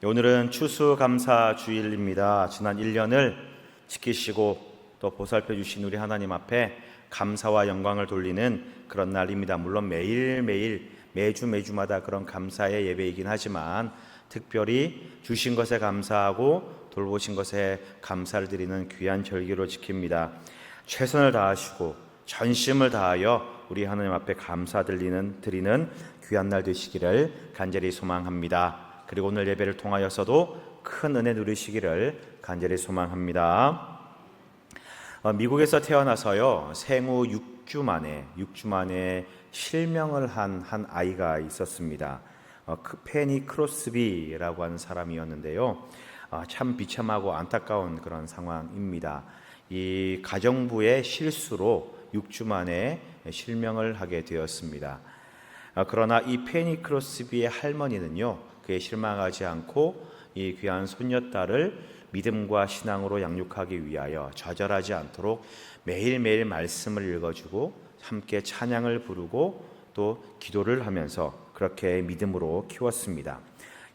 오늘은 추수감사주일입니다. 지난 1년을 지키시고 또 보살펴 주신 우리 하나님 앞에 감사와 영광을 돌리는 그런 날입니다. 물론 매일매일 매주마다 그런 감사의 예배이긴 하지만 특별히 주신 것에 감사하고 돌보신 것에 감사를 드리는 귀한 절기로 지킵니다. 최선을 다하시고 전심을 다하여 우리 하나님 앞에 감사 드리는 귀한 날 되시기를 간절히 소망합니다. 그리고 오늘 예배를 통하여서도 큰 은혜 누리시기를 간절히 소망합니다. 미국에서 태어나서요 생후 6주 만에 실명을 한 아이가 있었습니다. 페니 크로스비라고 하는 사람이었는데요. 참 비참하고 안타까운 그런 상황입니다. 이 가정부의 실수로 6주 만에 실명을 하게 되었습니다. 그러나 이 페니 크로스비의 할머니는요 그에 실망하지 않고 이 귀한 손녀딸을 믿음과 신앙으로 양육하기 위하여 좌절하지 않도록 매일매일 말씀을 읽어주고 함께 찬양을 부르고 또 기도를 하면서 그렇게 믿음으로 키웠습니다.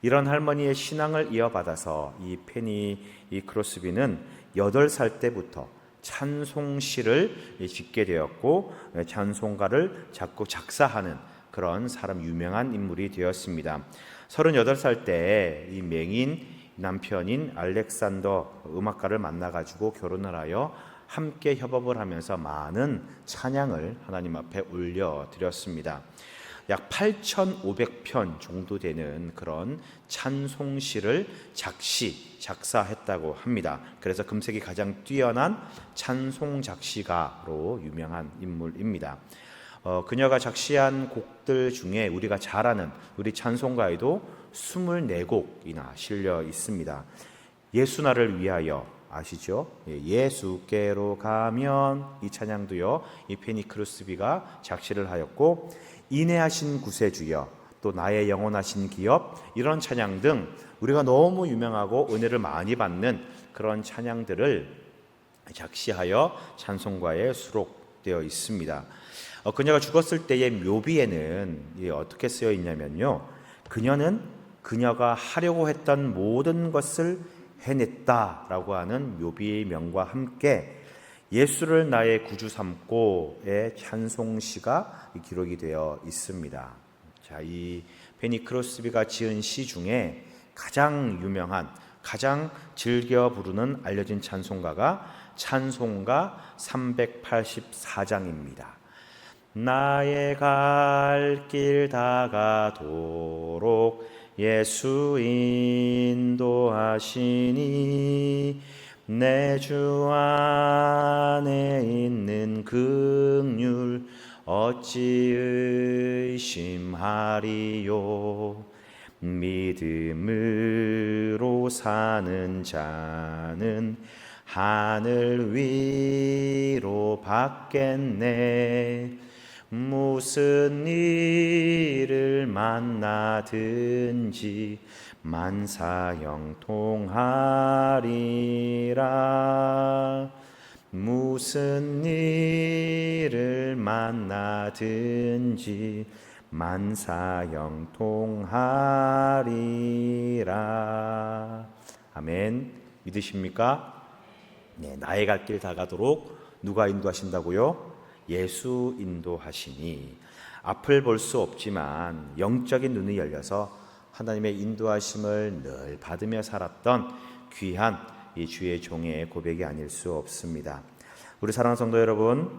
이런 할머니의 신앙을 이어받아서 이 페니 크로스비는 8살 때부터 찬송시를 짓게 되었고 찬송가를 자꾸 작사하는 그런 유명한 인물이 되었습니다. 38살 때 이 맹인 남편인 알렉산더 음악가를 만나가지고 결혼을 하여 함께 협업을 하면서 많은 찬양을 하나님 앞에 올려드렸습니다. 약 8,500편 정도 되는 그런 찬송시를 작사했다고 합니다. 그래서 금세기 가장 뛰어난 찬송 작시가로 유명한 인물입니다. 그녀가 작시한 곡들 중에 우리가 잘 아는 우리 찬송가에도 24곡이나 실려 있습니다. 예수 나를 위하여 아시죠? 예수께로 가면 이 찬양도요 이 페니 크로스비가 작시를 하였고 인내하신 구세주여 또 나의 영원하신 기업 이런 찬양 등 우리가 너무 유명하고 은혜를 많이 받는 그런 찬양들을 작시하여 찬송가에 수록되어 있습니다. 그녀가 죽었을 때의 묘비에는 어떻게 쓰여 있냐면요 그녀가 하려고 했던 모든 것을 해냈다라고 하는 묘비명과 함께 예수를 나의 구주 삼고의 찬송시가 기록이 되어 있습니다. 자, 이 페니 크로스비가 지은 시 중에 가장 유명한 가장 즐겨 부르는 알려진 찬송가가 찬송가 384장입니다. 나의 갈 길 다가도록 예수 인도하시니 내 주 안에 있는 긍휼 어찌 의심하리요. 믿음으로 사는 자는 하늘 위로 받겠네. 무슨 일을 만나든지 만사형통하리라. 무슨 일을 만나든지 만사형통하리라. 아멘. 믿으십니까? 네, 나의 갈 길 다가도록 누가 인도하신다고요? 예수 인도하시니. 앞을 볼 수 없지만 영적인 눈이 열려서 하나님의 인도하심을 늘 받으며 살았던 귀한 이 주의 종의 고백이 아닐 수 없습니다. 우리 사랑하는 성도 여러분,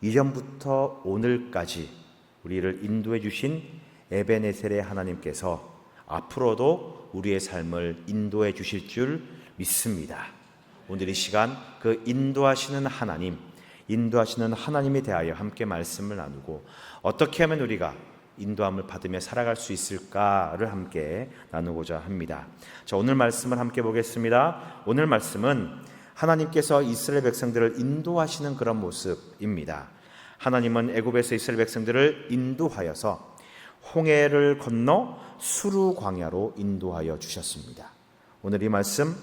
이전부터 오늘까지 우리를 인도해 주신 에베네셀의 하나님께서 앞으로도 우리의 삶을 인도해 주실 줄 믿습니다. 오늘 이 시간 그 인도하시는 하나님에 대하여 함께 말씀을 나누고 어떻게 하면 우리가 인도함을 받으며 살아갈 수 있을까를 함께 나누고자 합니다. 자, 오늘 말씀을 함께 보겠습니다. 오늘 말씀은 하나님께서 이스라엘 백성들을 인도하시는 그런 모습입니다. 하나님은 애굽에서 이스라엘 백성들을 인도하여서 홍해를 건너 수르 광야로 인도하여 주셨습니다. 오늘 이 말씀,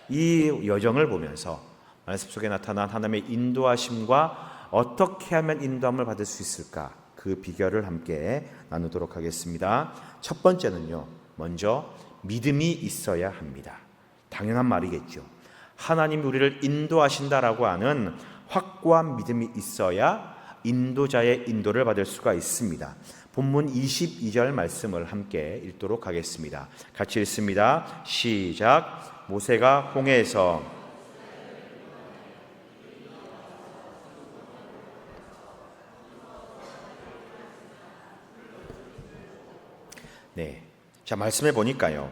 이 여정을 보면서 말씀 속에 나타난 하나님의 인도하심과 어떻게 하면 인도함을 받을 수 있을까, 그 비결을 함께 나누도록 하겠습니다. 첫 번째는요, 먼저 믿음이 있어야 합니다. 당연한 말이겠죠. 하나님이 우리를 인도하신다라고 하는 확고한 믿음이 있어야 인도자의 인도를 받을 수가 있습니다. 본문 22절 말씀을 함께 읽도록 하겠습니다. 같이 읽습니다. 시작. 모세가 홍해에서 네. 자, 말씀해 보니까요.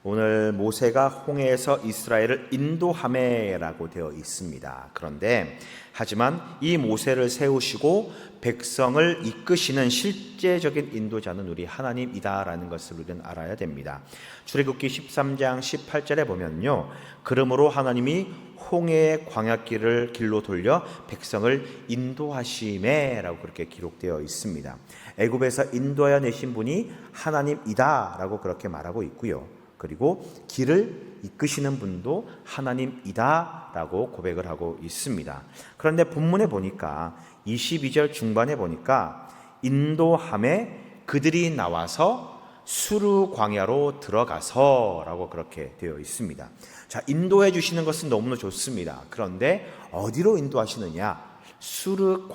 오늘 모세가 홍해에서 이스라엘을 인도하매라고 되어 있습니다. 그런데 하지만 이 모세를 세우시고 백성을 이끄시는 실제적인 인도자는 우리 하나님이다라는 것을 우리는 알아야 됩니다. 출애굽기 13장 18절에 보면요. 그러므로 하나님이 홍해의 광야길을 길로 돌려 백성을 인도하시매라고 그렇게 기록되어 있습니다. 애굽에서 인도하여 내신 분이 하나님이다라고 그렇게 말하고 있고요. 그리고 길을 이끄시는 분도 하나님이다라고 고백을 하고 있습니다. 그런데 본문에 보니까 22절 중반에 보니까 인도함에 그들이 나와서 수르 광야로 들어가서라고 그렇게 되어 있습니다. 자, 인도해 주시는 것은 너무나 좋습니다. 그런데 어디로 인도하시느냐? 수르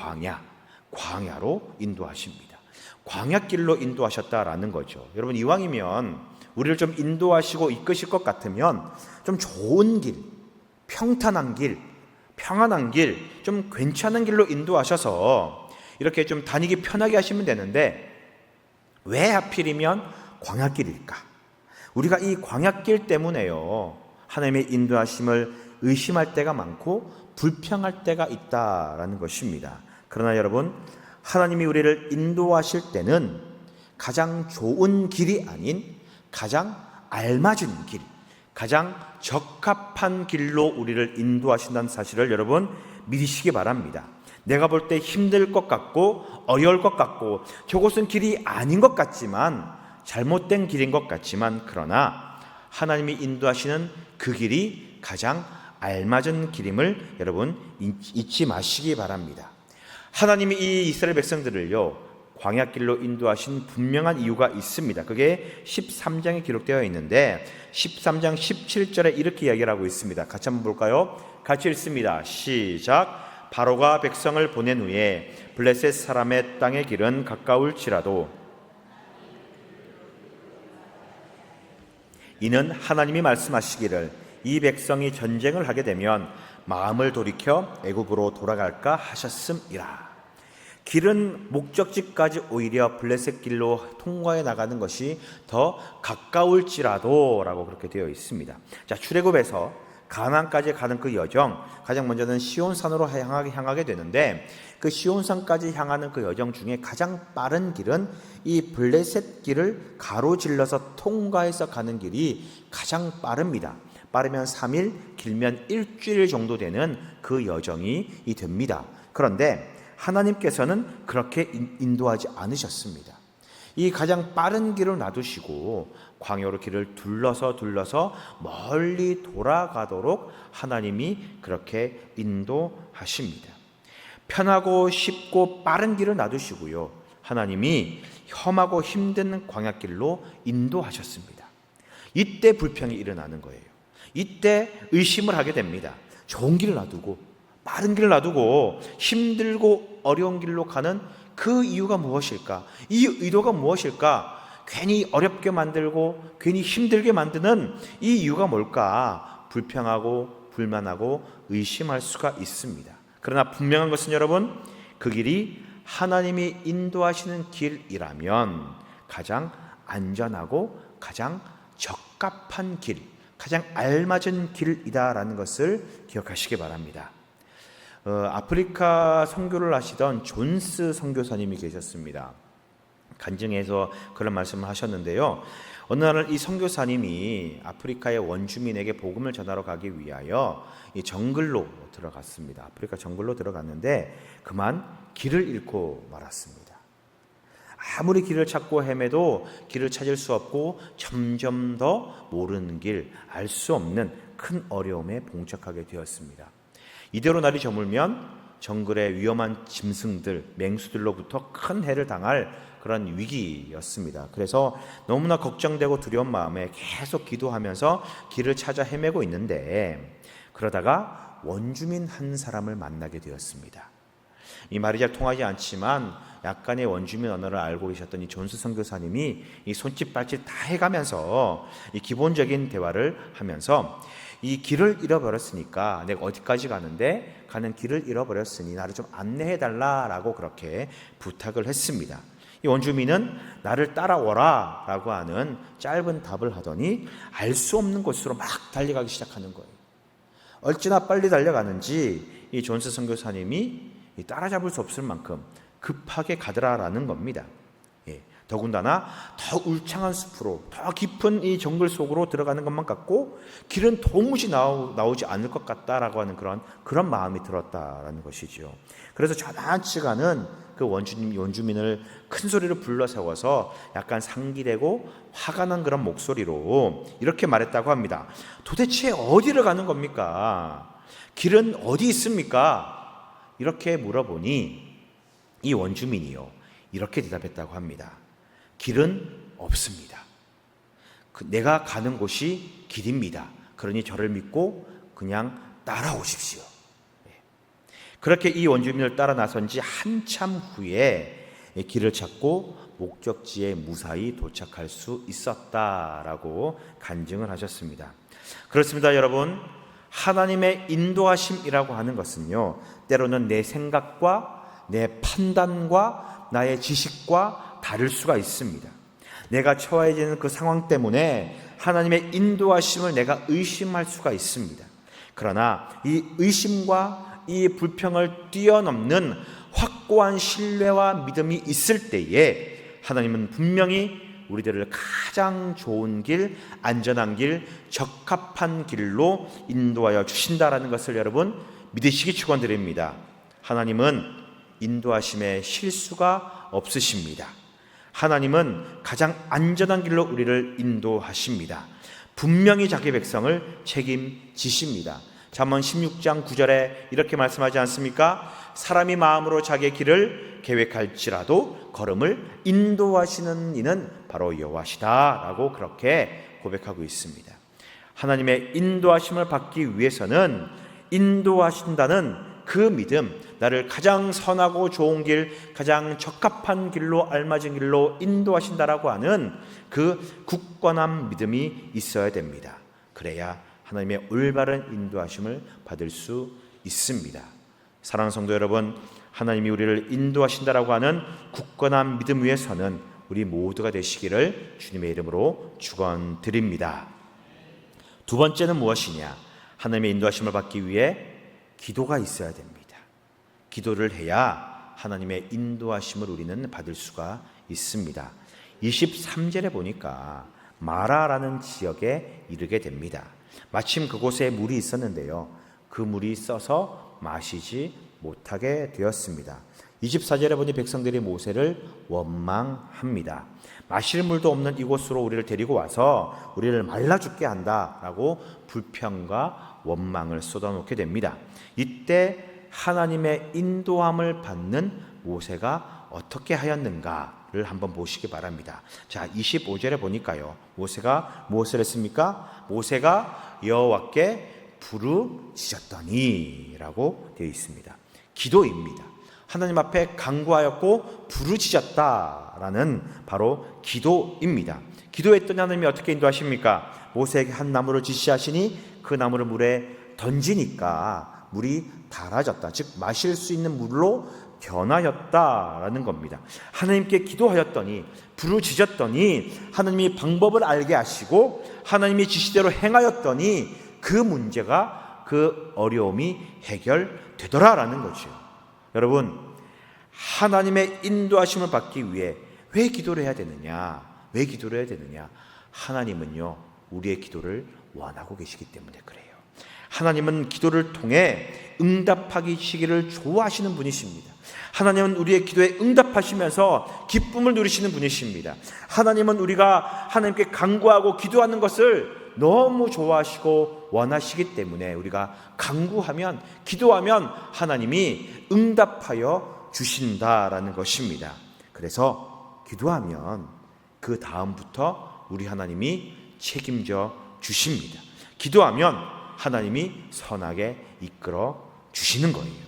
광야로 인도하십니다. 광야길로 인도하셨다라는 거죠. 여러분, 이왕이면 우리를 좀 인도하시고 이끄실 것 같으면 좀 좋은 길, 평탄한 길, 평안한 길, 좀 괜찮은 길로 인도하셔서 이렇게 좀 다니기 편하게 하시면 되는데 왜 하필이면 광야길일까? 우리가 이 광야길 때문에요, 하나님의 인도하심을 의심할 때가 많고 불평할 때가 있다라는 것입니다. 그러나 여러분, 하나님이 우리를 인도하실 때는 가장 좋은 길이 아닌 가장 알맞은 길, 가장 적합한 길로 우리를 인도하신다는 사실을 여러분 믿으시기 바랍니다. 내가 볼 때 힘들 것 같고 어려울 것 같고 저곳은 길이 아닌 것 같지만, 잘못된 길인 것 같지만, 그러나 하나님이 인도하시는 그 길이 가장 알맞은 길임을 여러분 잊지 마시기 바랍니다. 하나님이 이 이스라엘 백성들을요 광야길로 인도하신 분명한 이유가 있습니다. 그게 13장에 기록되어 있는데 13장 17절에 이렇게 이야기를 하고 있습니다. 같이 한번 볼까요? 같이 읽습니다. 시작. 바로가 백성을 보낸 후에 블레셋 사람의 땅의 길은 가까울지라도 이는 하나님이 말씀하시기를 이 백성이 전쟁을 하게 되면 마음을 돌이켜 애굽으로 돌아갈까 하셨음이라. 길은 목적지까지 오히려 블레셋 길로 통과해 나가는 것이 더 가까울지라도 라고 그렇게 되어 있습니다. 자, 출애굽에서 가나안까지 가는 그 여정, 가장 먼저는 시온산으로 향하게 되는데 그 시온산까지 향하는 그 여정 중에 가장 빠른 길은 이 블레셋 길을 가로질러서 통과해서 가는 길이 가장 빠릅니다. 빠르면 3일, 길면 일주일 정도 되는 그 여정이 됩니다. 그런데 하나님께서는 그렇게 인도하지 않으셨습니다. 이 가장 빠른 길을 놔두시고 광야로 길을 둘러서 멀리 돌아가도록 하나님이 그렇게 인도하십니다. 편하고 쉽고 빠른 길을 놔두시고요, 하나님이 험하고 힘든 광야길로 인도하셨습니다. 이때 불평이 일어나는 거예요. 이때 의심을 하게 됩니다. 좋은 길을 놔두고 빠른 길을 놔두고 힘들고 어려운 길로 가는 그 이유가 무엇일까? 이 의도가 무엇일까? 괜히 어렵게 만들고 괜히 힘들게 만드는 이 이유가 뭘까? 불평하고 불만하고 의심할 수가 있습니다. 그러나 분명한 것은 여러분, 그 길이 하나님이 인도하시는 길이라면 가장 안전하고 가장 적합한 길, 가장 알맞은 길이다라는 것을 기억하시기 바랍니다. 아프리카 선교를 하시던 존스 선교사님이 계셨습니다. 간증에서 그런 말씀을 하셨는데요, 어느 날 이 선교사님이 아프리카의 원주민에게 복음을 전하러 가기 위하여 이 정글로 들어갔습니다. 아프리카 정글로 들어갔는데 그만 길을 잃고 말았습니다. 아무리 길을 찾고 헤매도 길을 찾을 수 없고 점점 더 모르는 길, 알 수 없는 큰 어려움에 봉착하게 되었습니다. 이대로 날이 저물면 정글의 위험한 짐승들, 맹수들로부터 큰 해를 당할 그런 위기였습니다. 그래서 너무나 걱정되고 두려운 마음에 계속 기도하면서 길을 찾아 헤매고 있는데, 그러다가 원주민 한 사람을 만나게 되었습니다. 이 말이 잘 통하지 않지만 약간의 원주민 언어를 알고 계셨던 이 존스 선교사님이 이 손짓 발짓 다 해가면서 이 기본적인 대화를 하면서, 이 길을 잃어버렸으니까 내가 어디까지 가는데 가는 길을 잃어버렸으니 나를 좀 안내해 달라라고 그렇게 부탁을 했습니다. 이 원주민은 나를 따라오라 라고 하는 짧은 답을 하더니 알 수 없는 곳으로 막 달려가기 시작하는 거예요. 얼마나 빨리 달려가는지 이 존스 선교사님이 따라잡을 수 없을 만큼 급하게 가더라라는 겁니다. 더군다나 더 울창한 숲으로, 더 깊은 이 정글 속으로 들어가는 것만 같고 길은 도무지 나오지 않을 것 같다라고 하는 그런 마음이 들었다라는 것이죠. 그래서 저만치 가는 그 원주민을 큰 소리로 불러 세워서 약간 상기되고 화가 난 그런 목소리로 이렇게 말했다고 합니다. 도대체 어디를 가는 겁니까? 길은 어디 있습니까? 이렇게 물어보니 이 원주민이요, 이렇게 대답했다고 합니다. 길은 없습니다. 내가 가는 곳이 길입니다. 그러니 저를 믿고 그냥 따라오십시오. 그렇게 이 원주민을 따라 나선 지 한참 후에 길을 찾고 목적지에 무사히 도착할 수 있었다라고 간증을 하셨습니다. 그렇습니다, 여러분. 하나님의 인도하심이라고 하는 것은요, 때로는 내 생각과 내 판단과 나의 지식과 다를 수가 있습니다. 내가 처해지는 그 상황 때문에 하나님의 인도하심을 내가 의심할 수가 있습니다. 그러나 이 의심과 이 불평을 뛰어넘는 확고한 신뢰와 믿음이 있을 때에 하나님은 분명히 우리들을 가장 좋은 길, 안전한 길, 적합한 길로 인도하여 주신다라는 것을 여러분 믿으시기 축원드립니다. 하나님은 인도하심에 실수가 없으십니다. 하나님은 가장 안전한 길로 우리를 인도하십니다. 분명히 자기 백성을 책임지십니다. 잠언 16장 9절에 이렇게 말씀하지 않습니까? 사람이 마음으로 자기의 길을 계획할지라도 걸음을 인도하시는 이는 바로 여호와시다 라고 그렇게 고백하고 있습니다. 하나님의 인도하심을 받기 위해서는 인도하신다는 그 믿음, 나를 가장 선하고 좋은 길, 가장 적합한 길로, 알맞은 길로 인도하신다라고 하는 그 굳건한 믿음이 있어야 됩니다. 그래야 하나님의 올바른 인도하심을 받을 수 있습니다. 사랑하는 성도 여러분, 하나님이 우리를 인도하신다라고 하는 굳건한 믿음 위에 서는 우리 모두가 되시기를 주님의 이름으로 축원드립니다. 두 번째는 무엇이냐? 하나님의 인도하심을 받기 위해 기도가 있어야 됩니다. 기도를 해야 하나님의 인도하심을 우리는 받을 수가 있습니다. 23절에 보니까 마라라는 지역에 이르게 됩니다. 마침 그곳에 물이 있었는데요, 그 물이 써서 마시지 못하게 되었습니다. 24절에 보니 백성들이 모세를 원망합니다. 마실 물도 없는 이곳으로 우리를 데리고 와서 우리를 말라 죽게 한다라고 불평과 원망을 쏟아놓게 됩니다. 이때 하나님의 인도함을 받는 모세가 어떻게 하였는가를 한번 보시기 바랍니다. 자, 25절에 보니까요, 모세가 무엇을 했습니까? 모세가 여호와께 부르짖었더니 라고 되어 있습니다. 기도입니다. 하나님 앞에 간구하였고 부르짖었다라는 바로 기도입니다. 기도했더니 하나님이 어떻게 인도하십니까? 모세에게 한 나무를 지시하시니 그 나무를 물에 던지니까 물이 달아졌다. 즉 마실 수 있는 물로 변하였다라는 겁니다. 하나님께 기도하였더니, 부르짖었더니 하나님이 방법을 알게 하시고 하나님이 지시대로 행하였더니 그 문제가, 그 어려움이 해결되더라라는 거죠. 여러분, 하나님의 인도하심을 받기 위해 왜 기도를 해야 되느냐? 왜 기도를 해야 되느냐? 하나님은요, 우리의 기도를 원하고 계시기 때문에 그래요. 하나님은 기도를 통해 응답하시기를 좋아하시는 분이십니다. 하나님은 우리의 기도에 응답하시면서 기쁨을 누리시는 분이십니다. 하나님은 우리가 하나님께 간구하고 기도하는 것을 너무 좋아하시고 원하시기 때문에 우리가 간구하면, 기도하면 하나님이 응답하여 주신다라는 것입니다. 그래서 기도하면 그 다음부터 우리 하나님이 책임져 주십니다. 기도하면 하나님이 선하게 이끌어 주시는 거예요.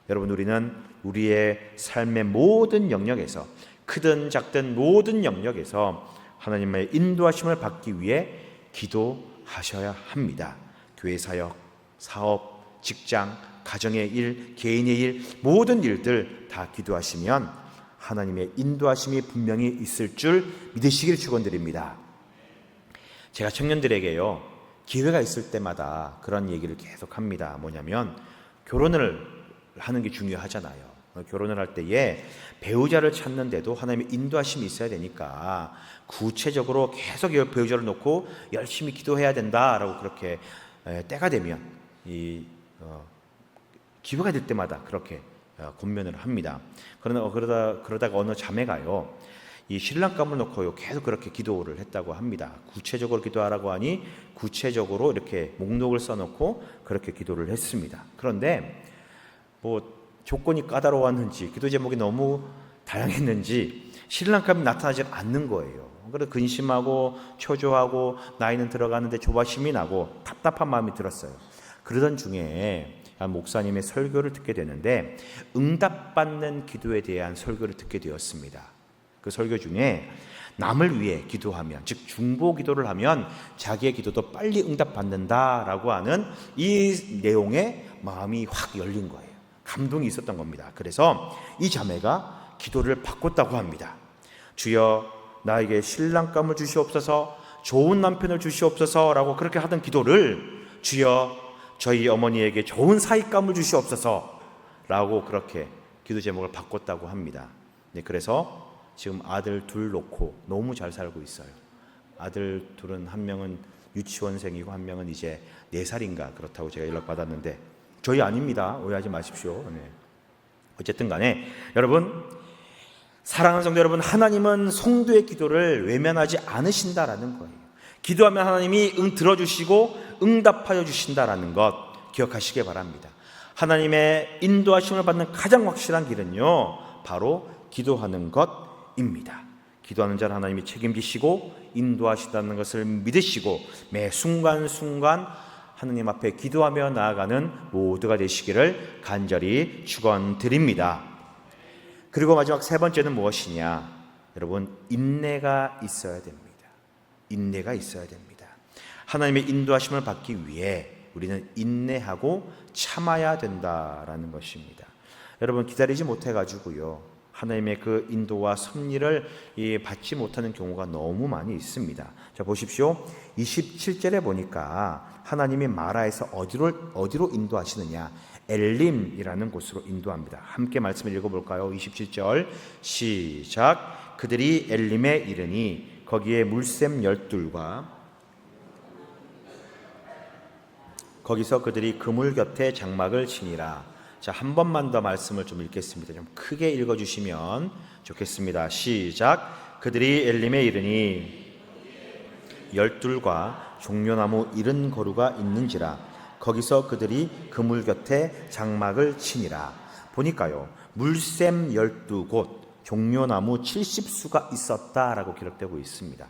여러분, 우리는 우리의 삶의 모든 영역에서, 크든 작든 모든 영역에서 하나님의 인도하심을 받기 위해 기도하셔야 합니다. 교회 사역, 사업, 직장, 가정의 일, 개인의 일, 모든 일들 다 기도하시면 하나님의 인도하심이 분명히 있을 줄 믿으시길 축원드립니다. 제가 청년들에게요, 기회가 있을 때마다 그런 얘기를 계속 합니다. 뭐냐면, 결혼을 하는 게 중요하잖아요. 결혼을 할 때에 배우자를 찾는데도 하나님의 인도하심이 있어야 되니까 구체적으로 계속 배우자를 놓고 열심히 기도해야 된다라고 그렇게 때가 되면 기회가 될 때마다 그렇게 권면을 합니다. 그러다가 어느 자매가요, 이 신랑감을 놓고요 계속 그렇게 기도를 했다고 합니다. 구체적으로 기도하라고 하니 구체적으로 이렇게 목록을 써놓고 그렇게 기도를 했습니다. 그런데 조건이 까다로웠는지, 기도 제목이 너무 다양했는지 신랑감이 나타나지 않는 거예요. 그래서 근심하고 초조하고 나이는 들어가는데 조바심이 나고 답답한 마음이 들었어요. 그러던 중에 목사님의 설교를 듣게 되는데, 응답받는 기도에 대한 설교를 듣게 되었습니다. 그 설교 중에 남을 위해 기도하면, 즉 중보 기도를 하면 자기의 기도도 빨리 응답받는다라고 하는 이 내용에 마음이 확 열린 거예요. 감동이 있었던 겁니다. 그래서 이 자매가 기도를 바꿨다고 합니다. 주여, 나에게 신랑감을 주시옵소서, 좋은 남편을 주시옵소서 라고 그렇게 하던 기도를, 주여, 저희 어머니에게 좋은 사익감을 주시옵소서 라고 그렇게 기도 제목을 바꿨다고 합니다. 네, 그래서 지금 아들 둘 놓고 너무 잘 살고 있어요. 아들 둘은 한 명은 유치원생이고 한 명은 이제 4살인가 그렇다고 제가 연락받았는데, 저희 아닙니다. 오해하지 마십시오. 네. 어쨌든 간에 여러분, 사랑하는 성도 여러분, 하나님은 성도의 기도를 외면하지 않으신다라는 거예요. 기도하면 하나님이 들어주시고 응답하여 주신다라는 것 기억하시기 바랍니다. 하나님의 인도하심을 받는 가장 확실한 길은요, 바로 기도하는 것입니다. 기도하는 자는 하나님이 책임지시고 인도하시다는 것을 믿으시고 매 순간순간 하느님 앞에 기도하며 나아가는 모두가 되시기를 간절히 축원드립니다. 그리고 마지막 3번째는 무엇이냐? 여러분, 인내가 있어야 됩니다. 인내가 있어야 됩니다. 하나님의 인도하심을 받기 위해 우리는 인내하고 참아야 된다라는 것입니다. 여러분, 기다리지 못해가지고요, 하나님의 그 인도와 섭리를 받지 못하는 경우가 너무 많이 있습니다. 자, 보십시오. 27절에 보니까 하나님이 마라에서 어디로 인도하시느냐? 엘림이라는 곳으로 인도합니다. 함께 말씀을 읽어볼까요? 27절 시작. 그들이 엘림에 이르니 거기에 물샘 12과 거기서 그들이 그물 곁에 장막을 치니라. 자, 한 번만 더 말씀을 좀 읽겠습니다. 좀 크게 읽어주시면 좋겠습니다. 시작. 그들이 엘림에 이르니 12과 종려나무 70그루가 있는지라. 거기서 그들이 그물 곁에 장막을 치니라. 보니까요, 물샘 12곳, 종려나무 70수가 있었다라고 기록되고 있습니다.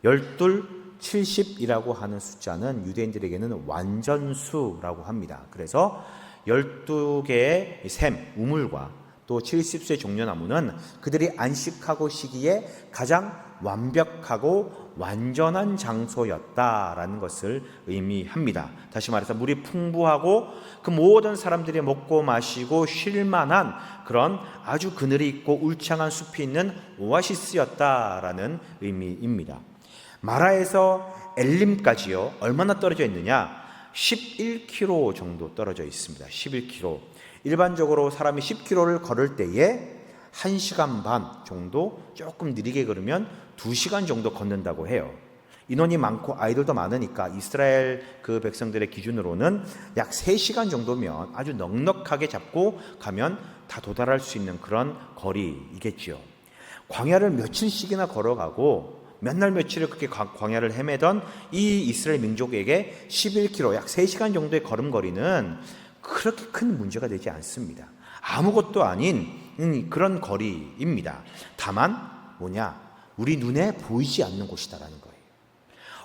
12, 70이라고 하는 숫자는 유대인들에게는 완전수라고 합니다. 그래서 12개의 샘, 우물과 또 70수의 종려나무는 그들이 안식하고 쉬기에 가장 완벽하고 완전한 장소였다라는 것을 의미합니다. 다시 말해서 물이 풍부하고 그 모든 사람들이 먹고 마시고 쉴 만한 그런 아주 그늘이 있고 울창한 숲이 있는 오아시스였다라는 의미입니다. 마라에서 엘림까지요, 얼마나 떨어져 있느냐? 11km 정도 떨어져 있습니다. 11km. 일반적으로 사람이 10km를 걸을 때에 1시간 반 정도, 조금 느리게 걸으면 2시간 정도 걷는다고 해요. 인원이 많고 아이들도 많으니까 이스라엘 그 백성들의 기준으로는 약 3시간 정도면 아주 넉넉하게 잡고 가면 다 도달할 수 있는 그런 거리이겠죠. 광야를 며칠씩이나 걸어가고 몇 날 며칠을 그렇게 광야를 헤매던 이 이스라엘 민족에게 11km, 약 3시간 정도의 걸음거리는 그렇게 큰 문제가 되지 않습니다. 아무것도 아닌 그런 거리입니다. 다만 뭐냐? 우리 눈에 보이지 않는 곳이다라는 거예요.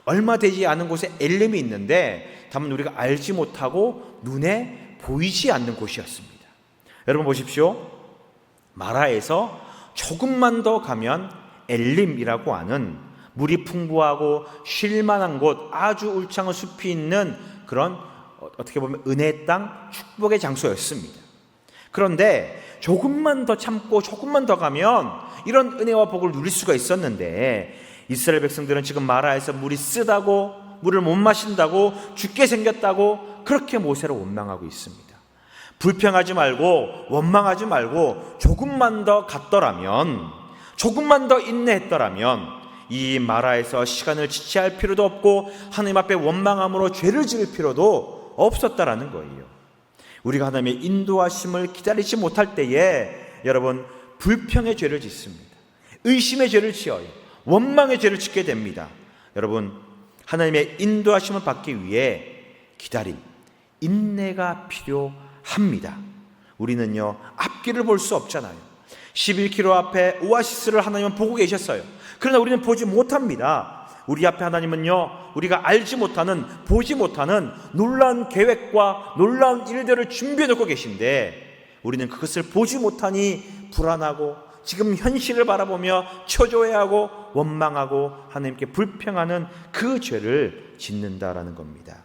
얼마 되지 않은 곳에 엘림이 있는데 다만 우리가 알지 못하고 눈에 보이지 않는 곳이었습니다. 여러분 보십시오. 마라에서 조금만 더 가면 엘림이라고 하는 물이 풍부하고 쉴만한 곳, 아주 울창한 숲이 있는 그런 어떻게 보면 은혜의 땅, 축복의 장소였습니다. 그런데 조금만 더 참고 조금만 더 가면 이런 은혜와 복을 누릴 수가 있었는데 이스라엘 백성들은 지금 마라에서 물이 쓰다고, 물을 못 마신다고, 죽게 생겼다고 그렇게 모세를 원망하고 있습니다. 불평하지 말고 원망하지 말고 조금만 더 갔더라면, 조금만 더 인내했더라면 이 마라에서 시간을 지체할 필요도 없고 하나님 앞에 원망함으로 죄를 지을 필요도 없었다라는 거예요. 우리가 하나님의 인도하심을 기다리지 못할 때에 여러분 불평의 죄를 짓습니다. 의심의 죄를 지어요. 원망의 죄를 짓게 됩니다. 여러분 하나님의 인도하심을 받기 위해 기다림, 인내가 필요합니다. 우리는요 앞길을 볼 수 없잖아요. 11km 앞에 오아시스를 하나님은 보고 계셨어요. 그러나 우리는 보지 못합니다. 우리 앞에 하나님은요 우리가 알지 못하는, 보지 못하는 놀라운 계획과 놀라운 일들을 준비해 놓고 계신데 우리는 그것을 보지 못하니 불안하고 지금 현실을 바라보며 초조해하고 원망하고 하나님께 불평하는 그 죄를 짓는다라는 겁니다.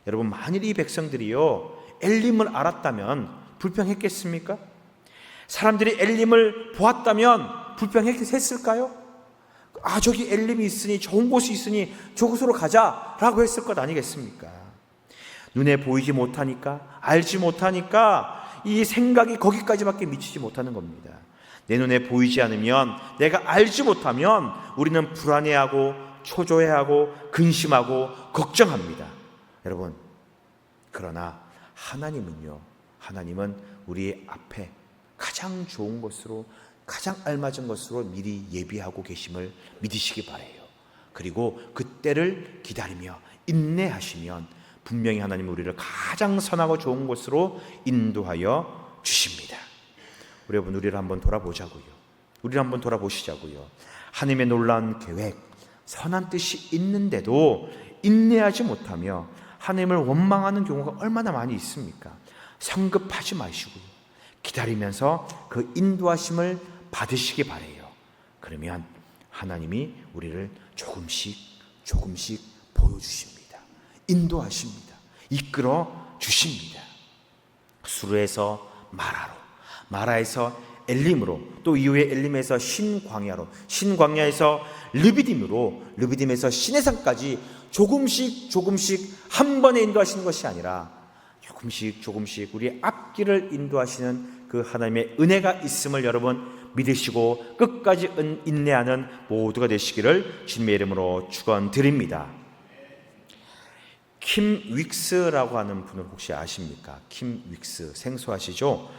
여러분 만일 이 백성들이요 엘림을 알았다면 불평했겠습니까? 사람들이 엘림을 보았다면 불평했을까요? 아 저기 엘림이 있으니 좋은 곳이 있으니 저곳으로 가자라고 했을 것 아니겠습니까? 눈에 보이지 못하니까, 알지 못하니까 이 생각이 거기까지밖에 미치지 못하는 겁니다. 내 눈에 보이지 않으면, 내가 알지 못하면 우리는 불안해하고 초조해하고 근심하고 걱정합니다. 여러분 그러나 하나님은요, 하나님은 우리 앞에 가장 좋은 것으로, 가장 알맞은 것으로 미리 예비하고 계심을 믿으시기 바라요. 그리고 그때를 기다리며 인내하시면 분명히 하나님은 우리를 가장 선하고 좋은 곳으로 인도하여 주십니다. 우리 여러분 우리를 한번 돌아보자고요. 우리를 한번 돌아보시자고요. 하나님의 놀라운 계획, 선한 뜻이 있는데도 인내하지 못하며 하나님을 원망하는 경우가 얼마나 많이 있습니까? 성급하지 마시고요. 기다리면서 그 인도하심을 받으시기 바라요. 그러면 하나님이 우리를 조금씩 조금씩 보여주십니다. 인도하십니다. 이끌어 주십니다. 수르에서 마라로, 마라에서 엘림으로, 또 이후에 엘림에서 신광야로, 신광야에서 르비딤으로, 르비딤에서 시내산까지 조금씩 조금씩 한 번에 인도하시는 것이 아니라 조금씩 조금씩 우리의 앞길을 인도하시는 그 하나님의 은혜가 있음을 여러분 믿으시고 끝까지 인내하는 모두가 되시기를 주님의 이름으로 축원드립니다. 킴 윅스라고 하는 분을 혹시 아십니까? 킴 윅스 생소하시죠?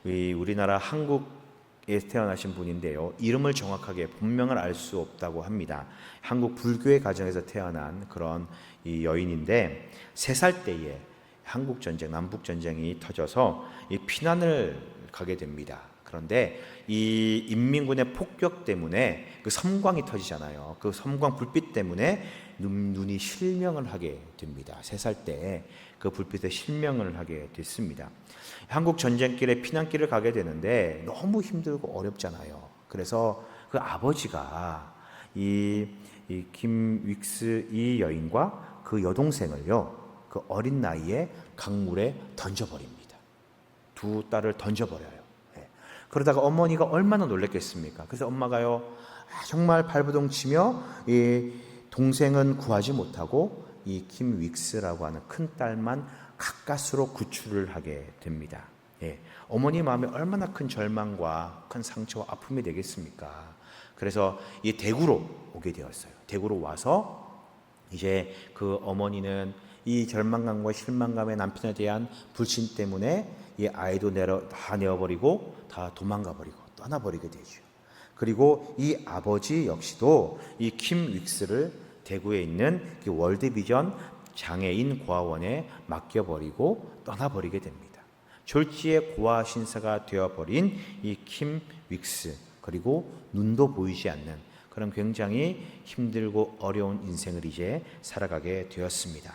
우리나라 한국에 태어나신 분인데요, 이름을 정확하게 본명을 알 수 없다고 합니다. 한국 불교의 가정에서 태어난 그런 이 여인인데 3살 때에 한국 전쟁, 남북 전쟁이 터져서 이 피난을 가게 됩니다. 그런데 이 인민군의 폭격 때문에 그 섬광이 터지잖아요. 그 섬광 불빛 때문에 눈이 실명을 하게 됩니다. 3살 때에 그 불빛에 실명을 하게 됐습니다. 한국 전쟁길에 피난길을 가게 되는데 너무 힘들고 어렵잖아요. 그래서 그 아버지가 김 윅스 이 여인과 그 여동생을요, 그 어린 나이에 강물에 던져버립니다. 두 딸을 던져버려요. 그러다가 어머니가 얼마나 놀랬겠습니까? 그래서 엄마가요 정말 발버둥 치며 이 동생은 구하지 못하고 이 김 윅스라고 하는 큰 딸만 가까스로 구출을 하게 됩니다. 어머니 마음에 얼마나 큰 절망과 큰 상처와 아픔이 되겠습니까? 그래서 이 대구로 오게 되었어요. 대구로 와서 이제 그 어머니는 이 절망감과 실망감의 남편에 대한 불신 때문에 이 아이도 다 내어버리고 다 도망가버리고 떠나버리게 되죠. 그리고 이 아버지 역시도 이 킴 윅스를 대구에 있는 그 월드비전 장애인 고아원에 맡겨버리고 떠나버리게 됩니다. 졸지에 고아 신사가 되어버린 이 킴 윅스, 그리고 눈도 보이지 않는 그런 굉장히 힘들고 어려운 인생을 이제 살아가게 되었습니다.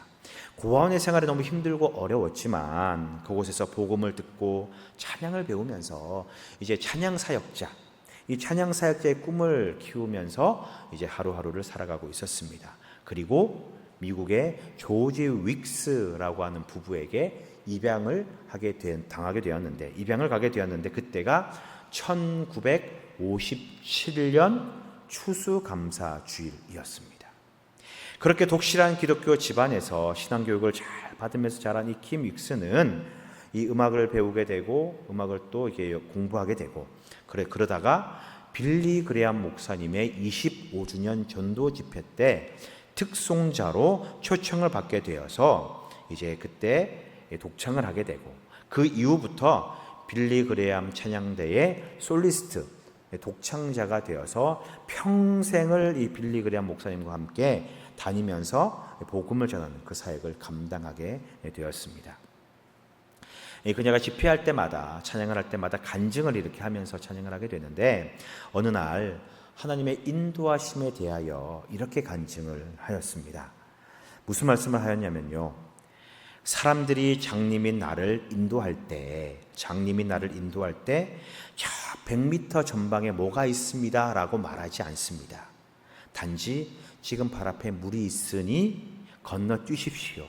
고아원의 생활이 너무 힘들고 어려웠지만 그곳에서 복음을 듣고 찬양을 배우면서 이제 찬양 사역자, 이 찬양 사역자의 꿈을 키우면서 이제 하루하루를 살아가고 있었습니다. 그리고 미국의 조지 윅스라고 하는 부부에게 입양을 당하게 되었는데, 입양을 가게 되었는데 그때가 1957년 추수감사주일이었습니다. 그렇게 독실한 기독교 집안에서 신앙교육을 잘 받으면서 자란 이 킴 윅스는 이 음악을 배우게 되고 음악을 또 이렇게 공부하게 되고 그러다가 빌리 그레암 목사님의 25주년 전도 집회 때 특송자로 초청을 받게 되어서 이제 그때 독창을 하게 되고, 그 이후부터 빌리 그레암 찬양대의 솔리스트, 독창자가 되어서 평생을 이 빌리 그레암 목사님과 함께 다니면서 복음을 전하는 그 사역을 감당하게 되었습니다. 그녀가 집회할 때마다, 찬양을 할 때마다 간증을 이렇게 하면서 찬양을 하게 되는데, 어느 날 하나님의 인도하심에 대하여 이렇게 간증을 하였습니다. 무슨 말씀을 하였냐면요, 사람들이 장님이 나를 인도할 때 저 100m 전방에 뭐가 있습니다 라고 말하지 않습니다. 단지 지금 발 앞에 물이 있으니 건너 뛰십시오,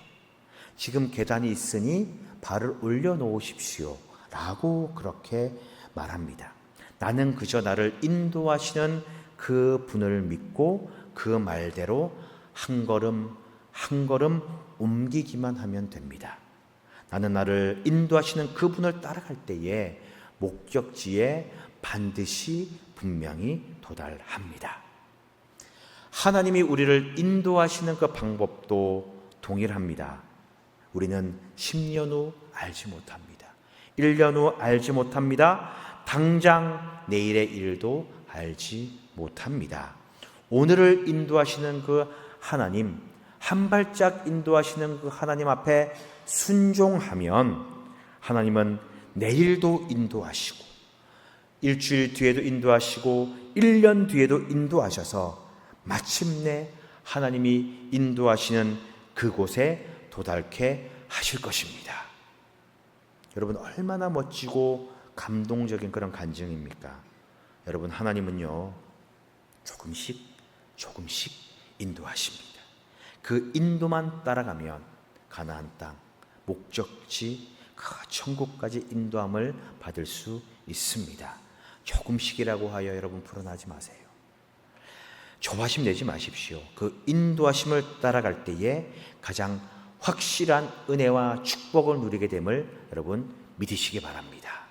지금 계단이 있으니 발을 올려놓으십시오 라고 그렇게 말합니다. 나는 그저 나를 인도하시는 그 분을 믿고 그 말대로 한 걸음 한 걸음 옮기기만 하면 됩니다. 나는 나를 인도하시는 그분을 따라갈 때에 목적지에 반드시 분명히 도달합니다. 하나님이 우리를 인도하시는 그 방법도 동일합니다. 우리는 10년 후 알지 못합니다. 1년 후 알지 못합니다. 당장 내일의 일도 알지 못합니다. 오늘을 인도하시는 그 하나님, 한 발짝 인도하시는 그 하나님 앞에 순종하면 하나님은 내일도 인도하시고, 일주일 뒤에도 인도하시고, 1년 뒤에도 인도하셔서 마침내 하나님이 인도하시는 그곳에 도달케 하실 것입니다. 여러분, 얼마나 멋지고 감동적인 그런 간증입니까? 여러분, 하나님은요, 조금씩 인도하십니다. 그 인도만 따라가면 가나안 땅, 목적지, 그 천국까지 인도함을 받을 수 있습니다. 조금씩이라고 하여 여러분 불안하지 마세요. 조바심 내지 마십시오. 그 인도하심을 따라갈 때에 가장 확실한 은혜와 축복을 누리게 됨을 여러분 믿으시기 바랍니다.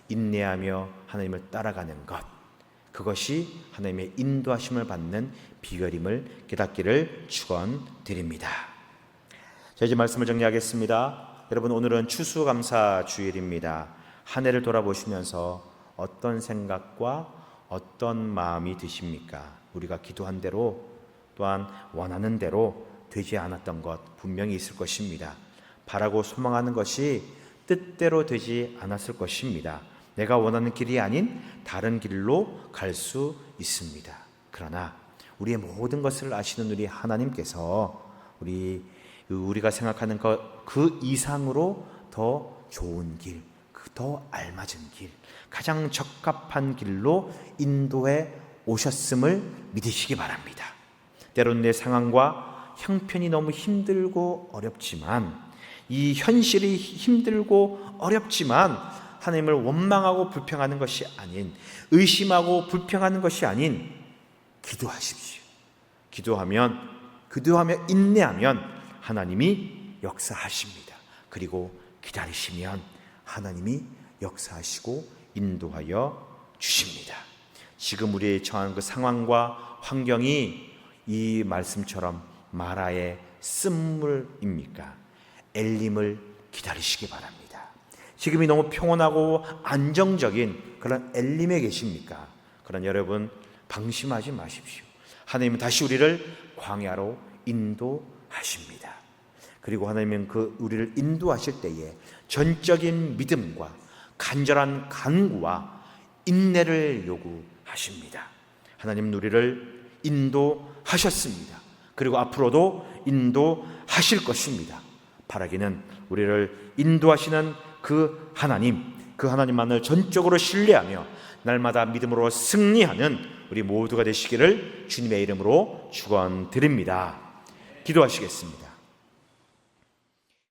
인내하며 하나님을 따라가는 것, 그것이 하나님의 인도하심을 받는 비결임을 깨닫기를 축원드립니다. 자, 이제 말씀을 정리하겠습니다. 여러분, 오늘은 추수감사 주일입니다. 한 해를 돌아보시면서 어떤 생각과 어떤 마음이 드십니까? 우리가 기도한 대로, 또한 원하는 대로 되지 않았던 것 분명히 있을 것입니다. 바라고 소망하는 것이 뜻대로 되지 않았을 것입니다. 내가 원하는 길이 아닌 다른 길로 갈 수 있습니다. 그러나 우리의 모든 것을 아시는 우리 하나님께서 우리가 생각하는 것 그 이상으로 더 좋은 길, 더 알맞은 길, 가장 적합한 길로 인도해 오셨음을 믿으시기 바랍니다. 때로는 내 상황과 형편이 너무 힘들고 어렵지만, 이 현실이 힘들고 어렵지만 하나님을 원망하고 불평하는 것이 아닌, 의심하고 불평하는 것이 아닌 기도하십시오. 기도하며 인내하면 하나님이 역사하십니다. 그리고 기다리시면 하나님이 역사하시고 인도하여 주십니다. 지금 우리의 처한 그 상황과 환경이 이 말씀처럼 마라의 쓴물입니까? 엘림을 기다리시기 바랍니다. 지금이 너무 평온하고 안정적인 그런 엘림에 계십니까? 그러나 여러분 방심하지 마십시오. 하나님은 다시 우리를 광야로 인도하십니다. 그리고 하나님은 우리를 인도하실 때에 전적인 믿음과 간절한 간구와 인내를 요구하십니다. 하나님은 우리를 인도하셨습니다. 그리고 앞으로도 인도하실 것입니다. 바라기는 우리를 인도하시는 그 하나님만을 전적으로 신뢰하며 날마다 믿음으로 승리하는 우리 모두가 되시기를 주님의 이름으로 축원드립니다. 기도하시겠습니다.